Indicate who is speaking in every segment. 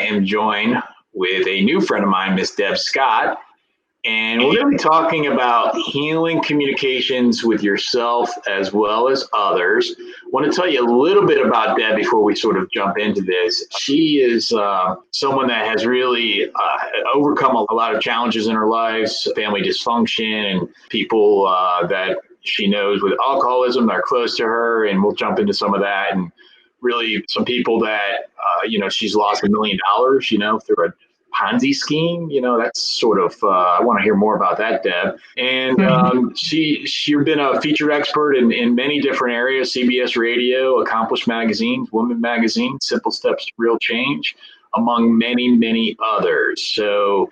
Speaker 1: am joined with a new friend of mine, Miss Deb Scott. And we're going to be talking about healing communications with yourself as well as others. I want to tell you a little bit about Deb before we sort of jump into this. She is someone that has really overcome a lot of challenges in her lives, family dysfunction, and people that she knows with alcoholism that are close to her. And we'll jump into some of that. And really some people that, she's lost $1 million, through a Ponzi scheme, that's sort of, I want to hear more about that, Deb. And she's been a featured expert in many different areas, CBS Radio, Accomplished Magazine, Woman Magazine, Simple Steps to Real Change, among many, many others. So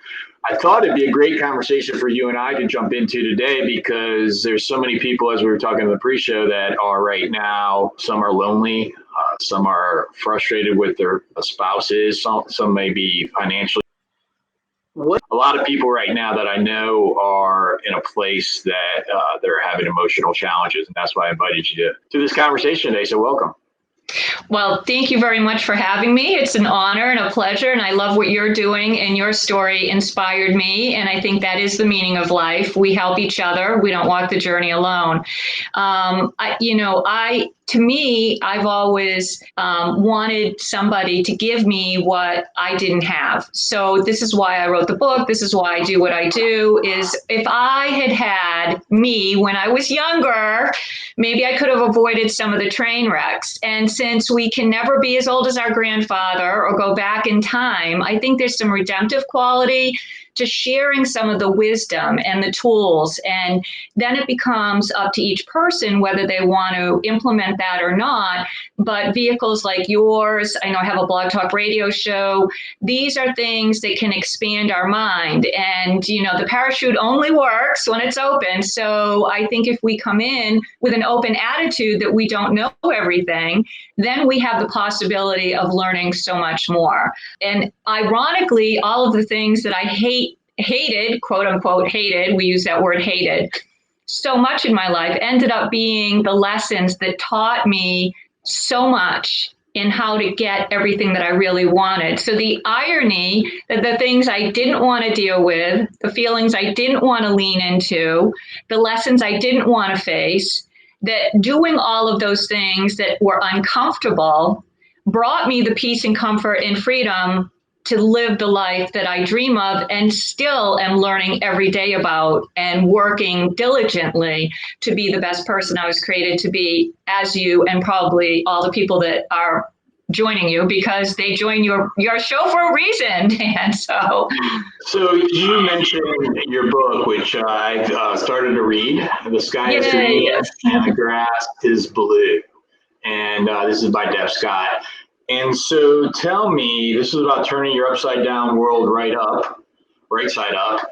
Speaker 1: I thought it'd be a great conversation for you and I to jump into today, because there's so many people, as we were talking in the pre-show, that are right now, some are lonely, some are frustrated with their spouses, some may be financially. A lot of people right now that I know are in a place that they're having emotional challenges, and that's why I invited you to this conversation today. So welcome.
Speaker 2: Well, thank you very much for having me. It's an honor and a pleasure, and I love what you're doing, and your story inspired me, and I think that is the meaning of life. We help each other. We don't walk the journey alone. To me, I've always wanted somebody to give me what I didn't have. So this is why I wrote the book. This is why I do what I do, is if I had me when I was younger, maybe I could have avoided some of the train wrecks. And since we can never be as old as our grandfather or go back in time, I think there's some redemptive quality to sharing some of the wisdom and the tools. And then it becomes up to each person whether they want to implement that or not. But vehicles like yours, I know I have a Blog Talk Radio show. These are things that can expand our mind. And, the parachute only works when it's open. So I think if we come in with an open attitude that we don't know everything, then we have the possibility of learning so much more. And ironically, all of the things that I hated, quote unquote, hated, we use that word hated, so much in my life ended up being the lessons that taught me so much in how to get everything that I really wanted. So the irony that the things I didn't want to deal with, the feelings I didn't want to lean into, the lessons I didn't want to face, that doing all of those things that were uncomfortable brought me the peace and comfort and freedom to live the life that I dream of and still am learning every day about and working diligently to be the best person I was created to be, as you and probably all the people that are joining you, because they join your show for a reason. And so
Speaker 1: you mentioned your book, which I've started to read, The Sky is Green and the Grass is Blue. And this is by Deb Scott. And so tell me, this is about turning your upside down world right side up.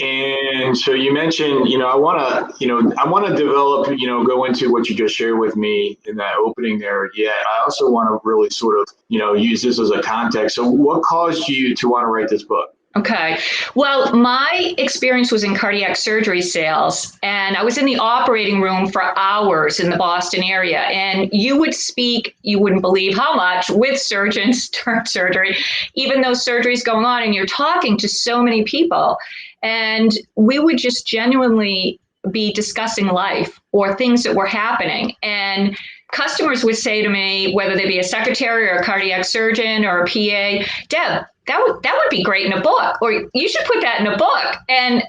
Speaker 1: And so you mentioned, I want to develop, go into what you just shared with me in that opening there. Yet I also want to really sort of, use this as a context. So what caused you to want to write this book?
Speaker 2: Okay. Well, my experience was in cardiac surgery sales, and I was in the operating room for hours in the Boston area. And you would speak, you wouldn't believe how much, with surgeons during surgery, even though surgery's going on, and you're talking to so many people. And we would just genuinely be discussing life or things that were happening. And customers would say to me, whether they be a secretary or a cardiac surgeon or a PA, Deb, that would be great in a book, or you should put that in a book. And,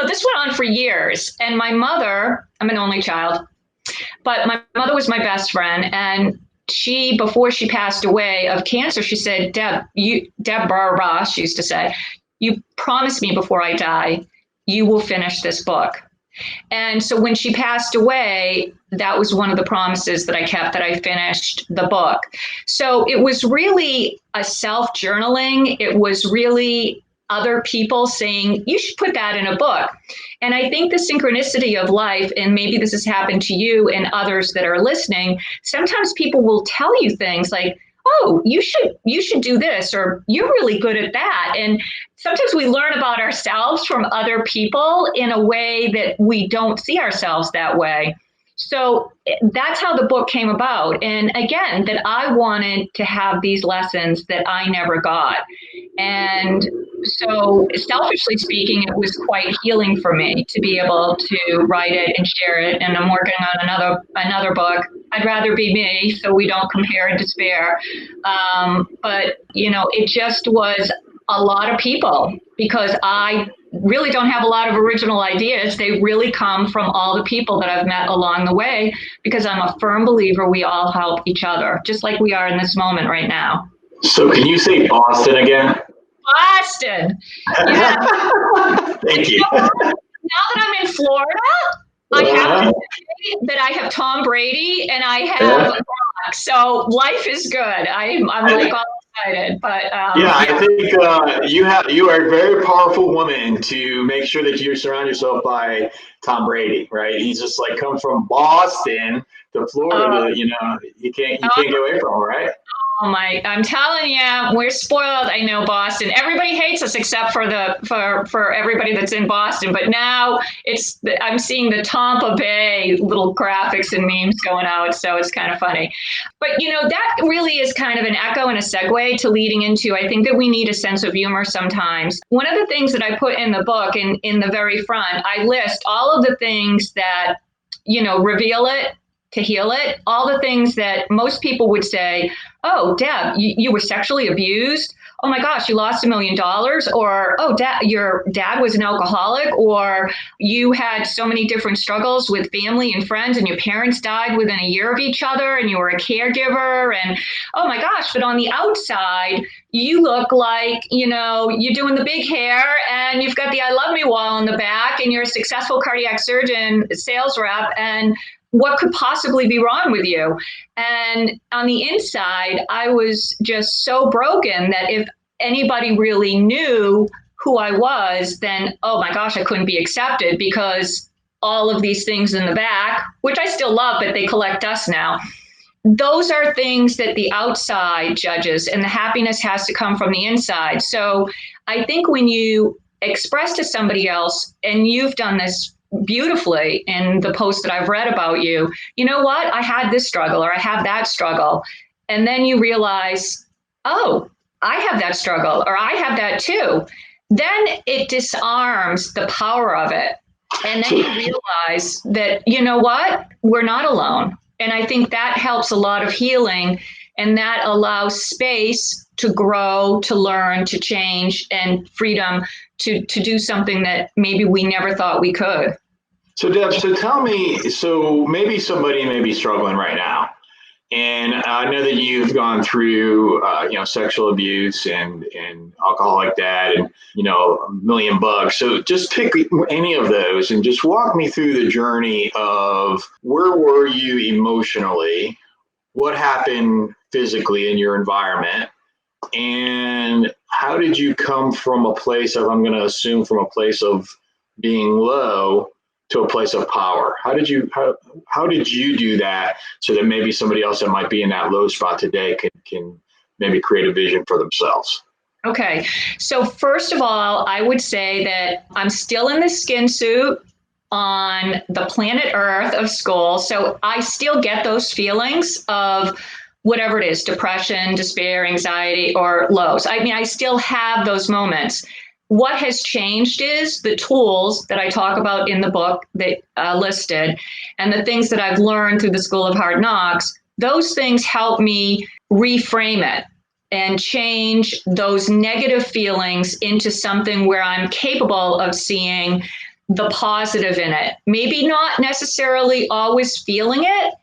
Speaker 2: this went on for years. And my mother, I'm an only child, but my mother was my best friend. And she, before she passed away of cancer, she said, Deborah, she used to say, you promised me before I die, you will finish this book. And so when she passed away, that was one of the promises that I kept, that I finished the book. So it was really a self-journaling. It was really other people saying, you should put that in a book. And I think the synchronicity of life, and maybe this has happened to you and others that are listening, sometimes people will tell you things like, oh, you should do this, or you're really good at that. And sometimes we learn about ourselves from other people in a way that we don't see ourselves that way. So that's how the book came about. And again, that I wanted to have these lessons that I never got. And so, selfishly speaking, it was quite healing for me to be able to write it and share it. And I'm working on another book. I'd rather be me, so we don't compare and despair. But it just was a lot of people, because I really don't have a lot of original ideas. They really come from all the people that I've met along the way, because I'm a firm believer we all help each other, just like we are in this moment right now.
Speaker 1: So can you say Boston again?
Speaker 2: Boston. Yeah.
Speaker 1: Thank you.
Speaker 2: Now that I'm in Florida, I have to say that I have Tom Brady and I have Brock. So life is good. I'm like all excited. But
Speaker 1: I think you are a very powerful woman to make sure that you surround yourself by Tom Brady, right? He's just like come from Boston to Florida. You can't get away from him, right?
Speaker 2: Oh my! I'm telling you, we're spoiled. I know Boston. Everybody hates us except for for everybody that's in Boston. But now I'm seeing the Tampa Bay little graphics and memes going out, so it's kind of funny. But that really is kind of an echo and a segue to leading into. I think that we need a sense of humor sometimes. One of the things that I put in the book, in the very front, I list all of the things that reveal it, to heal it, all the things that most people would say, oh, Deb, you were sexually abused. Oh my gosh, you lost $1 million. Or, oh, your dad was an alcoholic. Or you had so many different struggles with family and friends, and your parents died within a year of each other, and you were a caregiver. And oh my gosh, but on the outside, you look like, you're doing the big hair, and you've got the I love me wall in the back, and you're a successful cardiac surgeon, sales rep, and what could possibly be wrong with you? And on the inside, I was just so broken that if anybody really knew who I was, then, oh my gosh, I couldn't be accepted, because all of these things in the back, which I still love, but they collect dust now. Those are things that the outside judges, and the happiness has to come from the inside. So I think when you express to somebody else, and you've done this beautifully in the post that I've read about you, you know what? I had this struggle, or I have that struggle. And then you realize, oh, I have that struggle, or I have that too. Then it disarms the power of it. And then you realize that, you know what? We're not alone. And I think that helps a lot of healing, and that allows space to grow, to learn, to change, and freedom to do something that maybe we never thought we could.
Speaker 1: So Deb, tell me, so maybe somebody may be struggling right now. And I know that you've gone through, sexual abuse and alcoholic dad, and, $1 million. So just pick any of those and just walk me through the journey of where were you emotionally, what happened physically in your environment, and how did you come from a place of, I'm going to assume from a place of being low to a place of power? How did you do that, so that maybe somebody else that might be in that low spot today can maybe create a vision for themselves?
Speaker 2: Okay. So first of all, I would say that I'm still in the skin suit on the planet Earth of school. So I still get those feelings of whatever it is, depression, despair, anxiety, or lows. I mean, I still have those moments. What has changed is the tools that I talk about in the book that listed, and the things that I've learned through the School of Hard Knocks. Those things help me reframe it and change those negative feelings into something where I'm capable of seeing the positive in it. Maybe not necessarily always feeling it,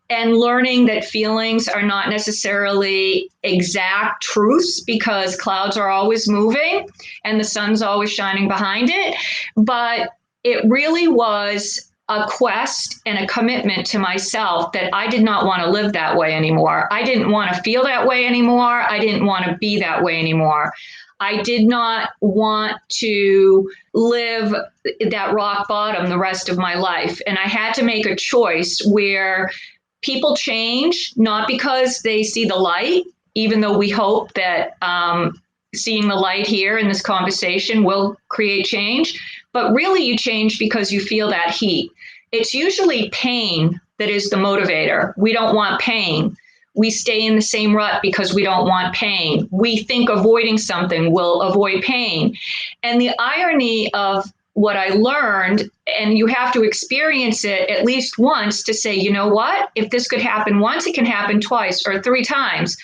Speaker 2: and learning that feelings are not necessarily exact truths, because clouds are always moving and the sun's always shining behind it. But it really was a quest and a commitment to myself that I did not want to live that way anymore. I didn't want to feel that way anymore. I didn't want to be that way anymore. I did not want to live that rock bottom the rest of my life. And I had to make a choice where people change, not because they see the light, even though we hope that seeing the light here in this conversation will create change. But really, you change because you feel that heat. it's usually pain that is the motivator. We don't want pain. We stay in the same rut because we don't want pain. We think avoiding something will avoid pain. And the irony of what I learned, and you have to experience it at least once to say, you know what, if this could happen once, it can happen twice or three times.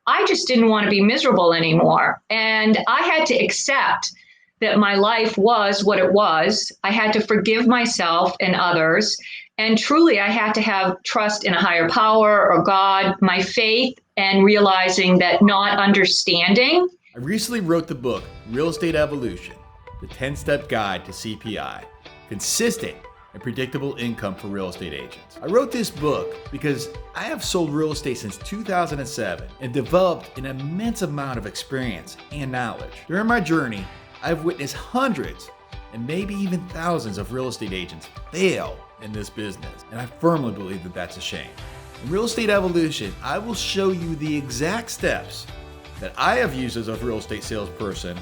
Speaker 2: I just didn't want to be miserable anymore. And I had to accept that my life was what it was. I had to forgive myself and others. And truly, I had to have trust in a higher power or God, my faith, and realizing that not understanding.
Speaker 3: I recently wrote the book, Real Estate Evolution, the 10-step guide to CPI, consistent and predictable income for real estate agents. I wrote this book because I have sold real estate since 2007 and developed an immense amount of experience and knowledge. During my journey, I've witnessed hundreds and maybe even thousands of real estate agents fail in this business, and I firmly believe that that's a shame. In Real Estate Evolution, I will show you the exact steps that I have used as a real estate salesperson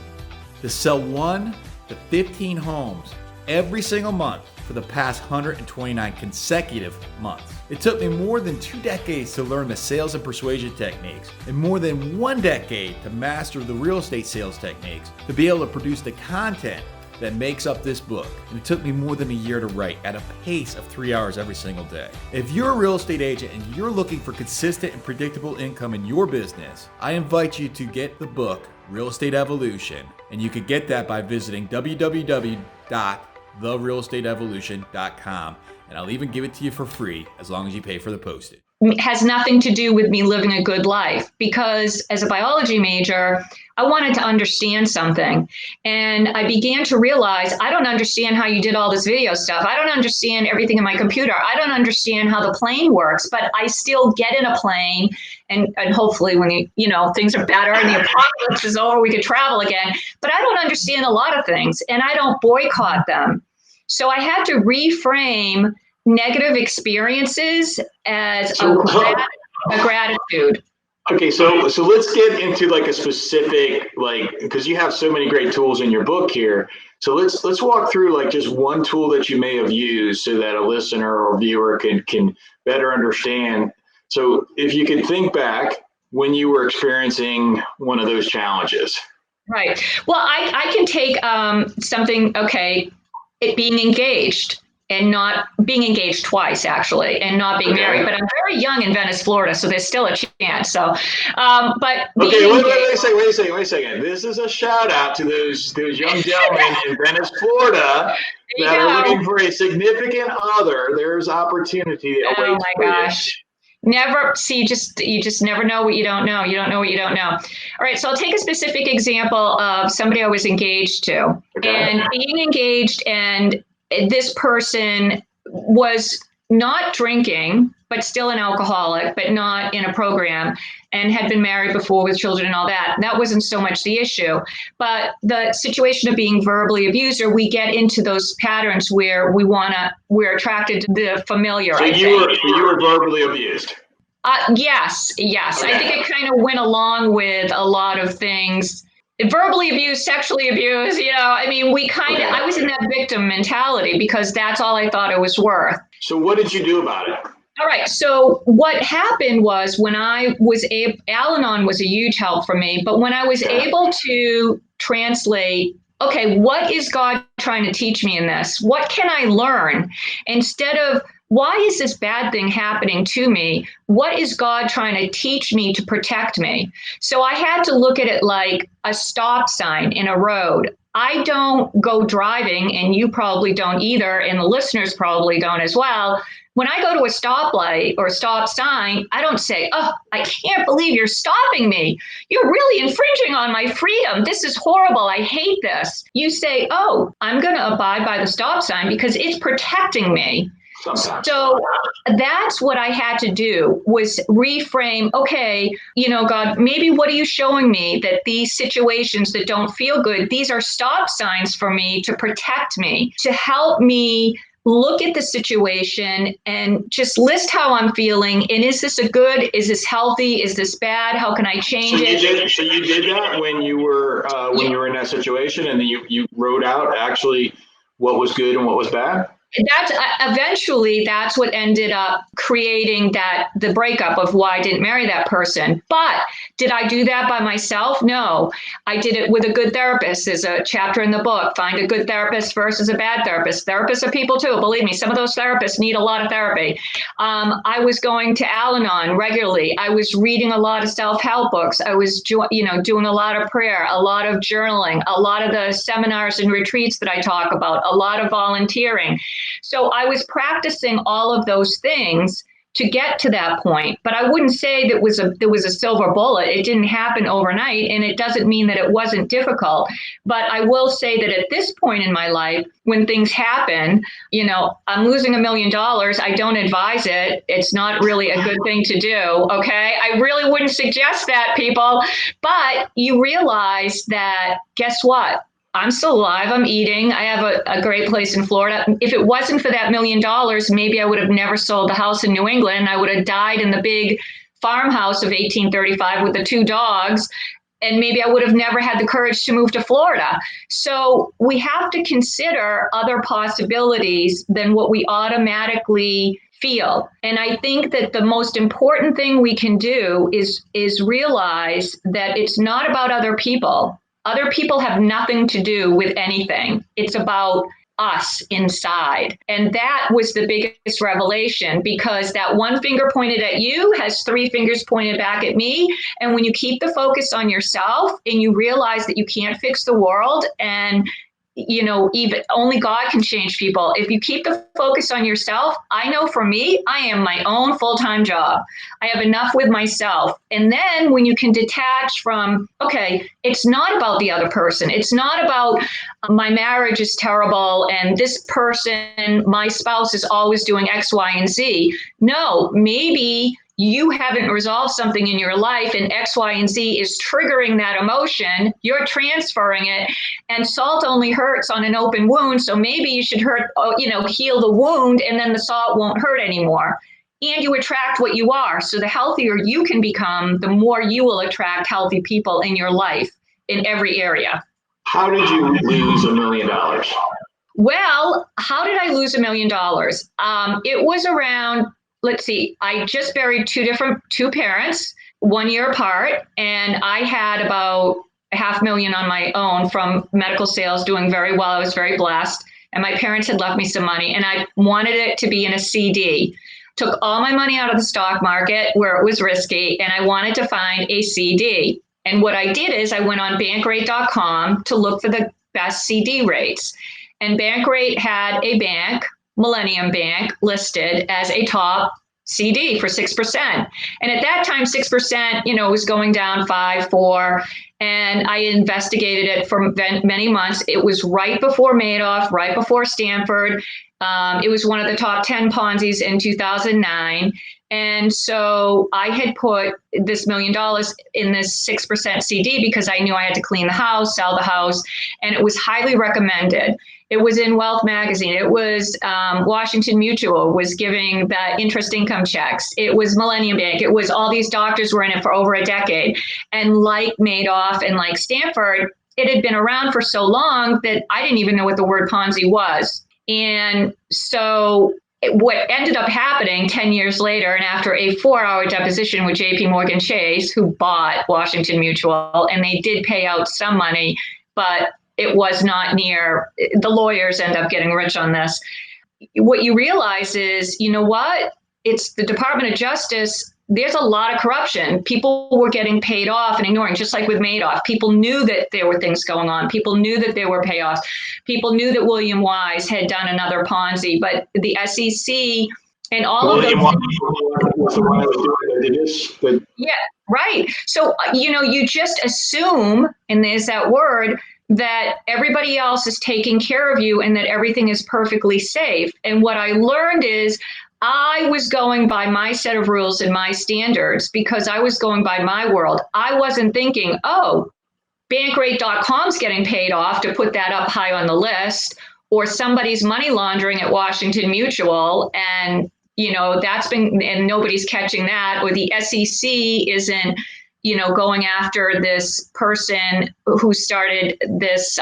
Speaker 3: to sell 1 to 15 homes every single month for the past 129 consecutive months. It took me more than 2 decades to learn the sales and persuasion techniques, and more than 1 decade to master the real estate sales techniques to be able to produce the content that makes up this book. And it took me more than a year to write at a pace of 3 hours every single day. If you're a real estate agent and you're looking for consistent and predictable income in your business, I invite you to get the book, Real Estate Evolution, and you can get that by visiting www.therealestateevolution.com, and I'll even give it to you for free as long as you pay for the postage.
Speaker 2: It has nothing to do with me living a good life, because as a biology major, I wanted to understand something. And I began to realize I don't understand how you did all this video stuff. I don't understand everything in my computer. I don't understand how the plane works, but I still get in a plane, and hopefully when things are better and the apocalypse is over, we could travel again. But I don't understand a lot of things, and I don't boycott them. So I had to reframe negative experiences as a gratitude.
Speaker 1: Okay, so let's get into like a specific, because you have so many great tools in your book here. So let's walk through like just one tool that you may have used so that a listener or viewer can better understand. So if you could think back when you were experiencing one of those challenges.
Speaker 2: Right. Well, I can take something, it being engaged. And not being engaged twice, actually, and not being married. But I'm very young in Venice, Florida, so there's still a chance. So, but
Speaker 1: okay, wait a second. This is a shout out to those young gentlemen in Venice, Florida that are looking for a significant other. There's opportunity that awaits. Oh my gosh.
Speaker 2: You just never know what you don't know. You don't know what you don't know. All right, so I'll take a specific example of somebody I was engaged to, and being engaged, and this person was not drinking, but still an alcoholic, but not in a program, and had been married before with children and all that. That wasn't so much the issue. But the situation of being verbally abused, or we get into those patterns where we're attracted to the familiar.
Speaker 1: So you were verbally abused.
Speaker 2: Yes. Okay. I think it kind of went along with a lot of things. Verbally abused, sexually abused, I was in that victim mentality because that's all I thought it was worth.
Speaker 1: So what did you do about it?
Speaker 2: All right. So what happened was when I was Al-Anon was a huge help for me, but when I was able to translate, what is God trying to teach me in this? What can I learn? Instead of, why is this bad thing happening to me? What is God trying to teach me to protect me? So I had to look at it like a stop sign in a road. I don't go driving, and you probably don't either, and the listeners probably don't as well. When I go to a stoplight or a stop sign, I don't say, oh, I can't believe you're stopping me. You're really infringing on my freedom. This is horrible. I hate this. You say, oh, I'm going to abide by the stop sign because it's protecting me. Sometimes. So that's what I had to do, was reframe, God, maybe what are you showing me that these situations that don't feel good, these are stop signs for me to protect me, to help me look at the situation and just list how I'm feeling. And is this a good? Is this healthy? Is this bad? How can I change it?
Speaker 1: So you did that when you were in that situation, and then you wrote out actually what was good and what was bad?
Speaker 2: that's eventually that's what ended up creating the breakup of why I didn't marry that person. But did I do that by myself? No, I did it with a good therapist. There's a chapter in the book, find a good therapist versus a bad therapist. Therapists are people too. Believe me, some of those therapists need a lot of therapy. I was going to Al-Anon regularly. I was reading a lot of self-help books. I was, doing a lot of prayer, a lot of journaling, a lot of the seminars and retreats that I talk about, a lot of volunteering. So I was practicing all of those things to get to that point. But I wouldn't say that there was a silver bullet. It didn't happen overnight, and it doesn't mean that it wasn't difficult. But I will say that at this point in my life, when things happen, I'm losing $1 million. I don't advise it. It's not really a good thing to do. Okay. I really wouldn't suggest that, people. But you realize that, guess what? I'm still alive. I'm eating. I have a great place in Florida. If it wasn't for that $1 million, maybe I would have never sold the house in New England. I would have died in the big farmhouse of 1835 with the 2 dogs. And maybe I would have never had the courage to move to Florida. So we have to consider other possibilities than what we automatically feel. And I think that the most important thing we can do is realize that it's not about other people. Other people have nothing to do with anything. It's about us inside. And that was the biggest revelation, because that one finger pointed at you has 3 fingers pointed back at me. And when you keep the focus on yourself and you realize that you can't fix the world, and even only God can change people. If you keep the focus on yourself, I know for me, I am my own full-time job. I have enough with myself. And then when you can detach from, okay, it's not about the other person. It's not about my marriage is terrible and this person, my spouse is always doing X, Y, and Z. No, maybe you haven't resolved something in your life and X, Y, and Z is triggering that emotion. You're transferring it, and salt only hurts on an open wound. So maybe you should heal the wound, and then the salt won't hurt anymore. And you attract what you are. So the healthier you can become, the more you will attract healthy people in your life in every area.
Speaker 1: How did you lose $1 million?
Speaker 2: Well, how did I lose $1 million? It was around, let's see, I just buried two parents 1 year apart, and I had about $500,000 on my own from medical sales, doing very well. I was very blessed, and my parents had left me some money, and I wanted it to be in a CD. Took all my money out of the stock market where it was risky, and I wanted to find a CD. And what I did is I went on bankrate.com to look for the best CD rates. And Bankrate had a bank, Millennium Bank, listed as a top CD for 6%. And at that time, 6%, was going down 5, 4. And I investigated it for many months. It was right before Madoff, right before Stanford. It was one of the top 10 Ponzi's in 2009. And so I had put this $1 million in this 6% CD because I knew I had to clean the house, sell the house, and it was highly recommended. It was in Wealth Magazine. It was Washington Mutual was giving the interest income checks. It was Millennium Bank. It was all these doctors were in it for over a decade. And like Madoff and like Stanford, it had been around for so long that I didn't even know what the word Ponzi was. And so what ended up happening 10 years later, and after a 4-hour deposition with JP Morgan Chase, who bought Washington Mutual, and they did pay out some money, but it was not near, the lawyers end up getting rich on this. What you realize is, it's the Department of Justice. There's a lot of corruption. People were getting paid off and ignoring, just like with Madoff. People knew that there were things going on. People knew that there were payoffs. People knew that William Wise had done another Ponzi, but the SEC and all of those. Yeah, right. So, you just assume, and there's that word, that everybody else is taking care of you and that everything is perfectly safe. And what I learned is I was going by my set of rules and my standards because I was going by my world. I wasn't thinking, Bankrate.com's getting paid off to put that up high on the list, or somebody's money laundering at Washington Mutual, and that's been, and nobody's catching that, or the SEC isn't going after this person who started this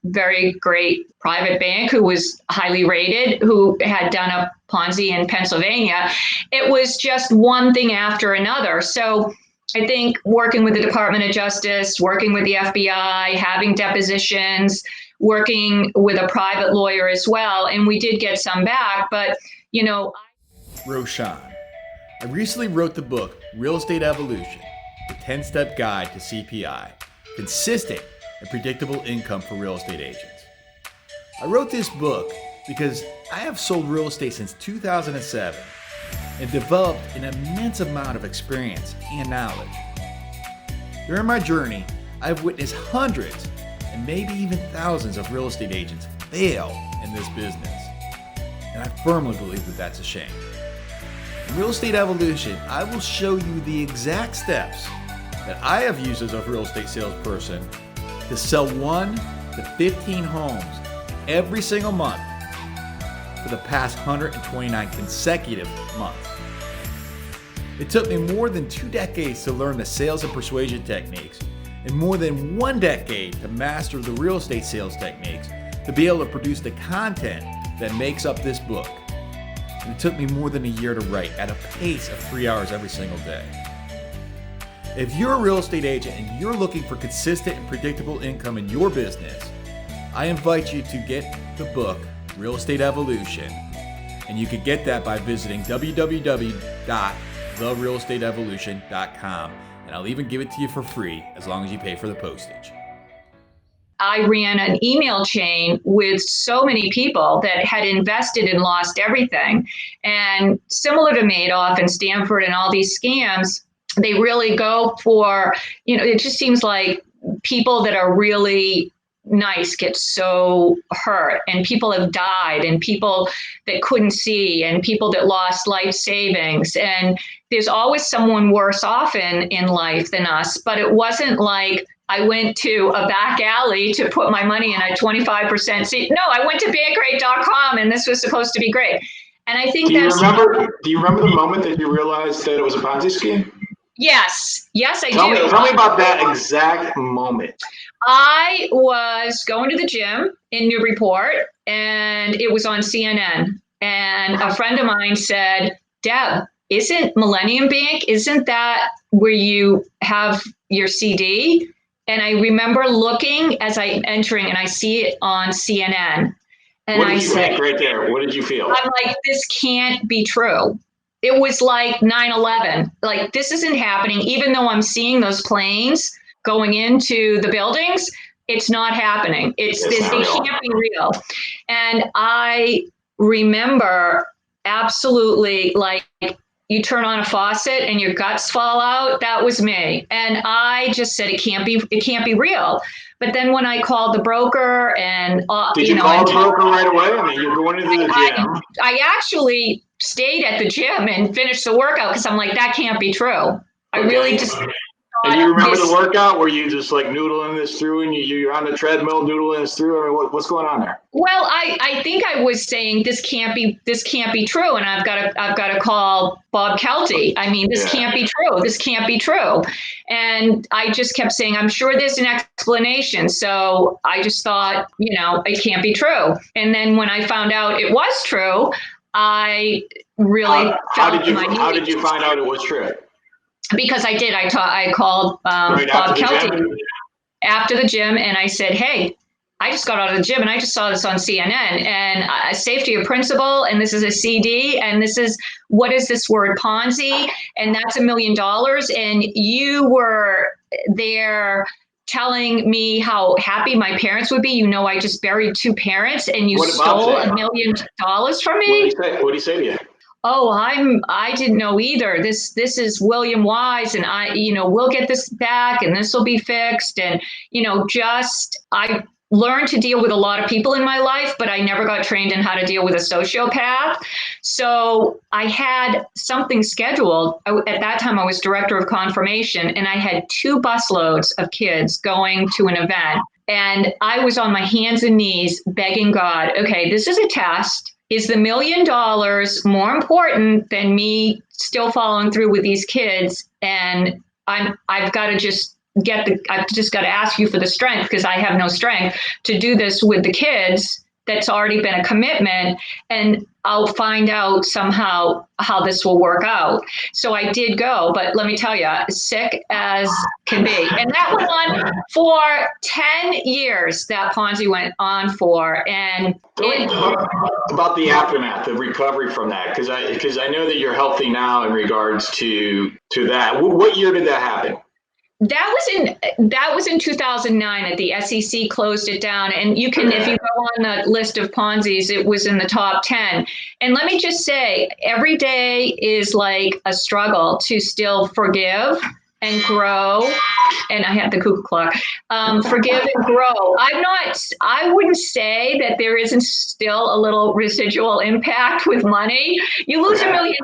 Speaker 2: very great private bank who was highly rated, who had done a Ponzi in Pennsylvania. It was just one thing after another. So I think working with the Department of Justice, working with the FBI, having depositions, working with a private lawyer as well, and we did get some back, but
Speaker 3: Roshan. I recently wrote the book Real Estate Evolution, the 10-step guide to CPI, consistent and predictable income for real estate agents. I wrote this book because I have sold real estate since 2007 and developed an immense amount of experience and knowledge. During my journey, I've witnessed hundreds and maybe even thousands of real estate agents fail in this business. And I firmly believe that that's a shame. In Real Estate Evolution, I will show you the exact steps that I have used as a real estate salesperson to sell 1 to 15 homes every single month for the past 129 consecutive months. It took me more than 2 decades to learn the sales and persuasion techniques, and more than 1 decade to master the real estate sales techniques to be able to produce the content that makes up this book. And it took me more than a year to write at a pace of 3 hours every single day. If you're a real estate agent and you're looking for consistent and predictable income in your business, I invite you to get the book, Real Estate Evolution, and you can get that by visiting www.therealestateevolution.com, and I'll even give it to you for free as long as you pay for the postage.
Speaker 2: I ran an email chain with so many people that had invested and lost everything. And similar to Madoff and Stanford and all these scams, they really go for, it just seems like people that are really nice get so hurt, and people have died, and people that couldn't see, and people that lost life savings. And there's always someone worse off in life than us. But it wasn't like I went to a back alley to put my money in a 25% seat. No, I went to bankrate.com, and this was supposed to be great. And I think
Speaker 1: do you remember the moment that you realized that it was a Ponzi scheme?
Speaker 2: Yes, I do.
Speaker 1: Tell me about that exact moment.
Speaker 2: I was going to the gym in Newburyport, and it was on CNN. And a friend of mine said, Deb, isn't Millennium Bank, isn't that where you have your CD? And I remember looking as I'm entering, and I see it on CNN. And
Speaker 1: what did you think right there? What did you feel?
Speaker 2: I'm like, this can't be true. It was like 9/11. Like, this isn't happening. Even though I'm seeing those planes going into the buildings, it's not happening. They can't be real. And I remember absolutely, like, you turn on a faucet and your guts fall out. That was me. And I just said, it can't be real. But then when I called the broker and,
Speaker 1: did you call the broker right away? I mean, you're going into the gym.
Speaker 2: I actually stayed at the gym and finished the workout because I'm like, that can't be true. I really just.
Speaker 1: And you remember the workout where you just like noodling this through, and you're on the treadmill noodling this through? I mean, what's going on there?
Speaker 2: Well, I think I was saying this can't be true, and I've got to call Bob Kelty. I mean, this can't be true. This can't be true. And I just kept saying, I'm sure there's an explanation. So I just thought, it can't be true. And then when I found out it was true, I really
Speaker 1: how did you find out it was true?
Speaker 2: Because I did. I called Bob Kelty after the gym, and I said, hey, I just got out of the gym and I just saw this on CNN, and safety of principle, and this is a CD, and what is this word Ponzi, and that's $1 million, and you were there telling me how happy my parents would be. I just buried 2 parents, and you stole $1 million from me.
Speaker 1: What did he say to you?
Speaker 2: Oh, I didn't know either. This is William Wise, and we'll get this back, and this will be fixed. And, I learned to deal with a lot of people in my life, but I never got trained in how to deal with a sociopath. So I had something scheduled. At that time, I was director of confirmation, and I had 2 busloads of kids going to an event. And I was on my hands and knees begging God, okay, this is a test. Is the $1 million more important than me still following through with these kids? And I've got to just I've just got to ask you for the strength, because I have no strength to do this with the kids. That's already been a commitment, and I'll find out somehow how this will work out. So I did go, but let me tell you, sick as can be. And that went on for 10 years, that Ponzi went on for. And
Speaker 1: about the aftermath, the recovery from that, because I know that you're healthy now in regards to that. What year did that happen?
Speaker 2: That was in 2009 that the SEC closed it down. And you can, if you go on the list of Ponzi's, it was in the top 10. And let me just say, every day is like a struggle to still forgive and grow. And I have the cuckoo clock. Forgive and grow. I wouldn't say that there isn't still a little residual impact with money. You lose $1 million,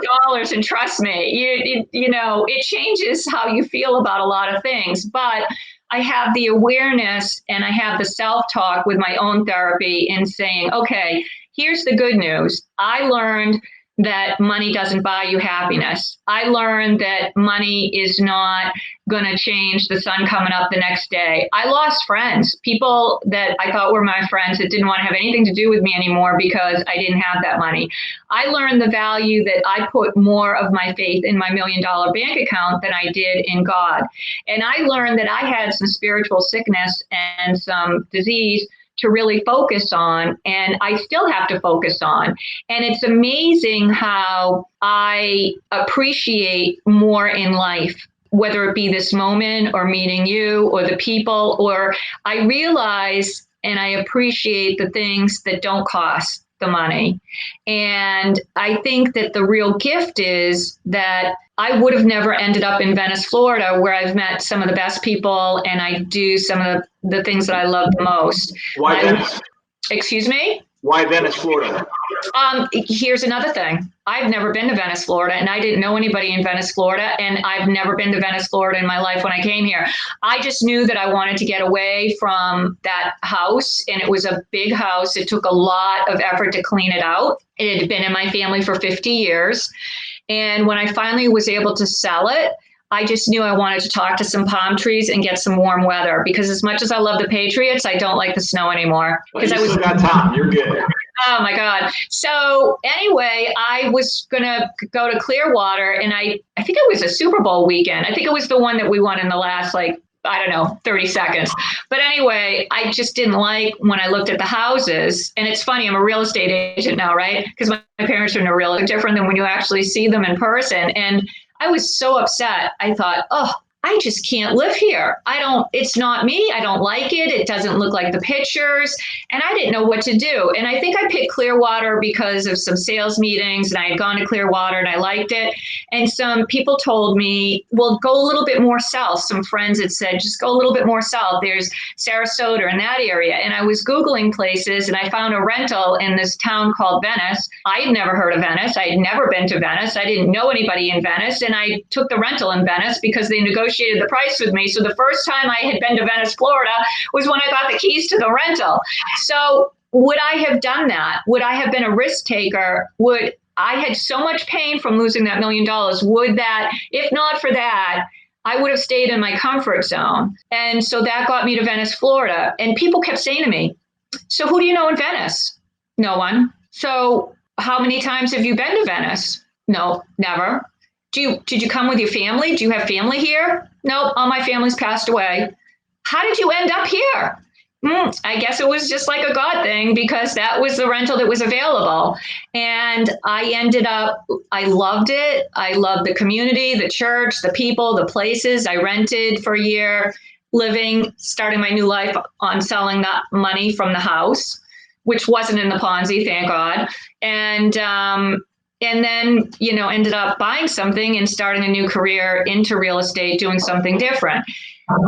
Speaker 2: and trust me, you know, it changes how you feel about a lot of things. But I have the awareness and I have the self-talk with my own therapy in saying, okay, here's the good news. I learned that money doesn't buy you happiness. I learned that money is not going to change the sun coming up the next day. I lost friends, people that I thought were my friends that didn't want to have anything to do with me anymore because I didn't have that money. I learned the value that I put more of my faith in my $1 million bank account than I did in God. And I learned that I had some spiritual sickness and some disease to really focus on, and I still have to focus on. And it's amazing how I appreciate more in life, whether it be this moment or meeting you or the people, or I realize and I appreciate the things that don't cost the money. And I think that the real gift is that I would have never ended up in Venice, Florida, where I've met some of the best people and I do some of the things that I love the most.
Speaker 1: Why Venice?
Speaker 2: Excuse me?
Speaker 1: Why Venice, Florida?
Speaker 2: Here's another thing. I've never been to Venice, Florida, and I didn't know anybody in Venice, Florida, and I've never been to Venice, Florida in my life when I came here. I just knew that I wanted to get away from that house, and it was a big house. It took a lot of effort to clean it out. It had been in my family for 50 years. And when I finally was able to sell it, I just knew I wanted to talk to some palm trees and get some warm weather, because as much as I love the Patriots, I don't like the snow anymore. Because
Speaker 1: I still got time. You're good.
Speaker 2: Oh my God. So anyway, I was going to go to Clearwater, and I think it was a Super Bowl weekend. I think it was the one that we won in the last, 30 seconds. But anyway, I just didn't like when I looked at the houses. And it's funny, I'm a real estate agent now, right? Because my parents are no real different than when you actually see them in person. And I was so upset. I thought, oh, I just can't live here. It's not me. I don't like it. It doesn't look like the pictures. And I didn't know what to do. And I think I picked Clearwater because of some sales meetings, and I had gone to Clearwater and I liked it. And some people told me, well, go a little bit more south. Some friends had said, just go a little bit more south. There's Sarasota in that area. And I was Googling places, and I found a rental in this town called Venice. I had never heard of Venice. I had never been to Venice. I didn't know anybody in Venice. And I took the rental in Venice because they negotiated the price with me. So the first time I had been to Venice, Florida was when I got the keys to the rental. So would I have done that? Would I have been a risk taker? I had so much pain from losing that $1 million. Would that, if not for that, I would have stayed in my comfort zone. And so that got me to Venice, Florida. And people kept saying to me, so who do you know in Venice? No one. So how many times have you been to Venice? No, never. Did you come with your family? Do you have family here? Nope, all my family's passed away. How did you end up here? I guess it was just like a God thing, because that was the rental that was available. And I ended up, I loved it. I loved the community, the church, the people, the places. I rented for a year, starting my new life on selling that money from the house, which wasn't in the Ponzi, thank God. And then, ended up buying something and starting a new career into real estate, doing something different,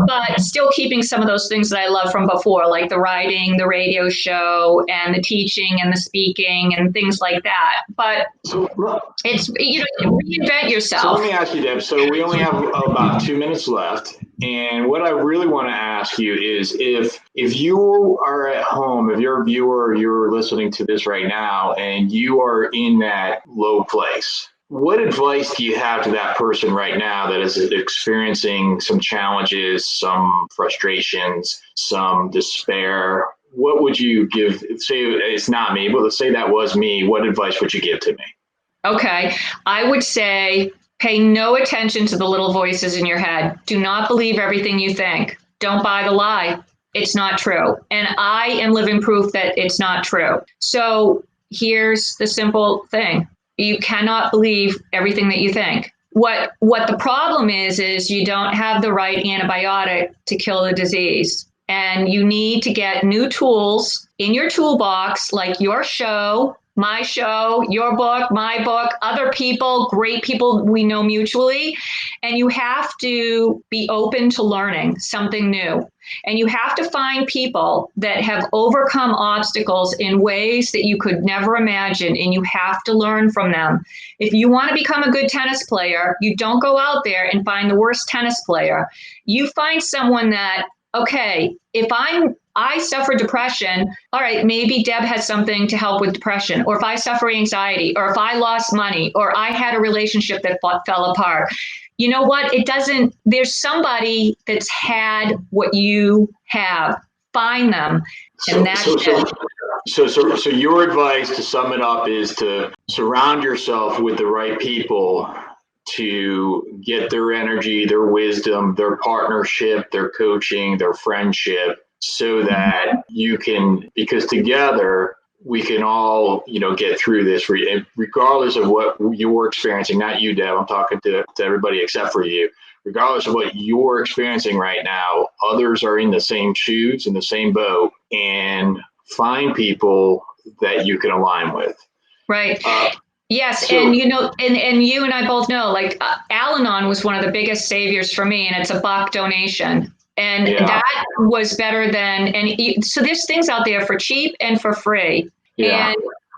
Speaker 2: but still keeping some of those things that I love from before, like the writing, the radio show, and the teaching and the speaking and things like that. But it's, reinvent yourself.
Speaker 1: So let me ask you, Deb, so we only have about 2 minutes left. And what I really want to ask you is if you are at home, if you're a viewer, you're listening to this right now, and you are in that low place, what advice do you have to that person right now that is experiencing some challenges, some frustrations, some despair? What would you give? Say it's not me, but let's say that was me. What advice would you give to me?
Speaker 2: Okay. I would say pay no attention to the little voices in your head. Do not believe everything you think. Don't buy the lie. It's not true. And I am living proof that it's not true. So here's the simple thing. You cannot believe everything that you think. What the problem is you don't have the right antibiotic to kill the disease. And you need to get new tools in your toolbox, like your show, my show, your book, my book, other people, great people we know mutually. And you have to be open to learning something new. And you have to find people that have overcome obstacles in ways that you could never imagine, and you have to learn from them. If you want to become a good tennis player, you don't go out there and find the worst tennis player. You find someone that, okay, if I suffer depression, all right, maybe Deb has something to help with depression, or if I suffer anxiety, or if I lost money, or I had a relationship that fell apart. You know what? There's somebody that's had what you have. Find them. And that's it.
Speaker 1: So your advice, to sum it up, is to surround yourself with the right people to get their energy, their wisdom, their partnership, their coaching, their friendship, so that you can, because together we can all, get through this, regardless of what you're experiencing. Not you, Deb, I'm talking to everybody except for you. Regardless of what you're experiencing right now, others are in the same shoes, in the same boat, and find people that you can align with.
Speaker 2: Right. Yes. And, and you and I both know, like, Al-Anon was one of the biggest saviors for me, and it's $1 donation. And that was better than, so there's things out there for cheap and for free. Yeah.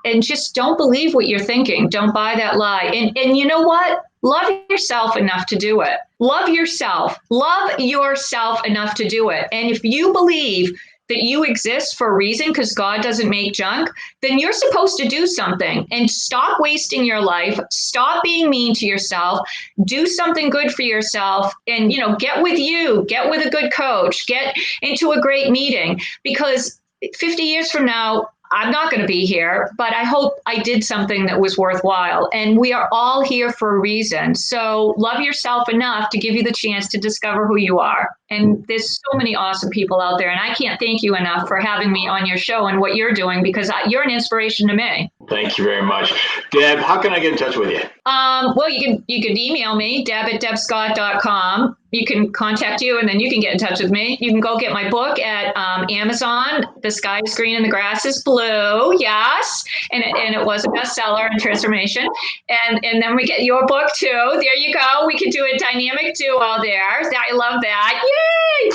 Speaker 2: And just don't believe what you're thinking. Don't buy that lie. And you know what? Love yourself enough to do it. Love yourself. Love yourself enough to do it. And if you believe that you exist for a reason, because God doesn't make junk, then you're supposed to do something, and stop wasting your life. Stop being mean to yourself. Do something good for yourself, and, get with a good coach, get into a great meeting, because 50 years from now, I'm not going to be here, but I hope I did something that was worthwhile. And we are all here for a reason. So love yourself enough to give you the chance to discover who you are. And there's so many awesome people out there. And I can't thank you enough for having me on your show and what you're doing, because you're an inspiration to me.
Speaker 1: Thank you very much. Deb, how can I get in touch with you?
Speaker 2: Well, you could email me, deb@debscott.com. You can contact you, and then you can get in touch with me. You can go get my book at Amazon. The Sky is Green and the Grass is Blue. Yes. And it was a bestseller in transformation. And then we get your book too. There you go. We can do a dynamic duo there. I love that. Yay!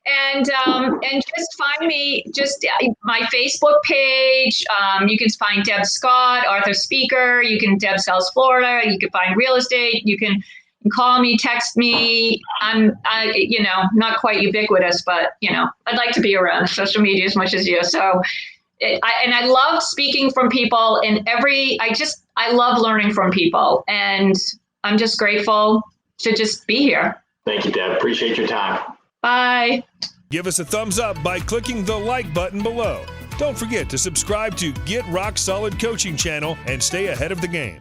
Speaker 2: And just find me, my Facebook page. You can find Deb Scott, author, speaker. You can Deb Sells Florida. You can find real estate. You can call me, text me. I'm not quite ubiquitous, but I'd like to be around social media as much as you. So, I love speaking from people, and I love learning from people, and I'm just grateful to just be here.
Speaker 1: Thank you, Deb. Appreciate your time.
Speaker 2: Bye.
Speaker 4: Give us a thumbs up by clicking the like button below. Don't forget to subscribe to Get Rock Solid Coaching channel and stay ahead of the game.